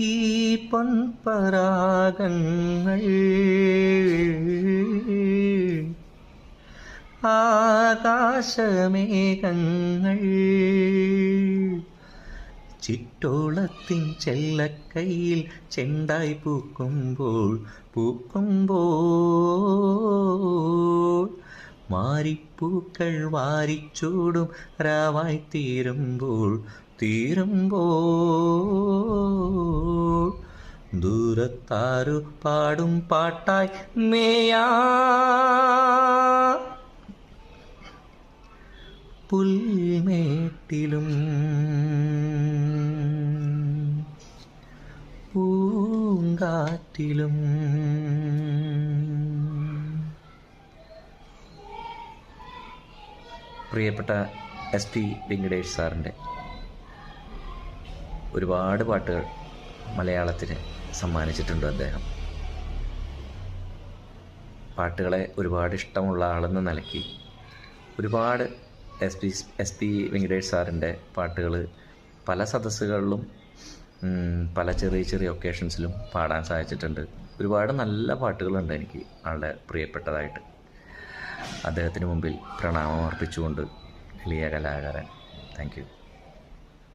ഈ പൊൻപരാഗങ്ങൾ ആകാശമേഘങ്ങൾ ചിറ്റോളത്തിൻ ചെല്ലക്കൈയിൽ ചെണ്ടായി പൂക്കുമ്പോൾ മാരിപ്പൂക്കൾ വാരിച്ചൂടും രാവായി തീരുമ്പോൾ ദൂരത്താരു പാടും പാട്ടായി മേയാ പുൽമേട്ടിലും പൂങ്കാറ്റിലും. പ്രിയപ്പെട്ട SP വെങ്കിടേഷ് സാറിൻ്റെ ഒരുപാട് പാട്ടുകൾ മലയാളത്തിന് സമ്മാനിച്ചിട്ടുണ്ട് അദ്ദേഹം. പാട്ടുകളെ ഒരുപാട് ഇഷ്ടമുള്ള ആളെന്ന നിലയ്ക്ക് ഒരുപാട് SP വെങ്കിടേഷ് സാറിൻ്റെ പാട്ടുകൾ പല സദസ്സുകളിലും പല ചെറിയ ഒക്കേഷൻസിലും പാടാൻ സാധിച്ചിട്ടുണ്ട്. ഒരുപാട് നല്ല പാട്ടുകളുണ്ട് എനിക്ക് ആളുടെ പ്രിയപ്പെട്ടതായിട്ട്. അദ്ദേഹത്തിന് മുമ്പിൽ പ്രണാമം അർപ്പിച്ചുകൊണ്ട് എളിയ കലാകാരൻ. Thank you.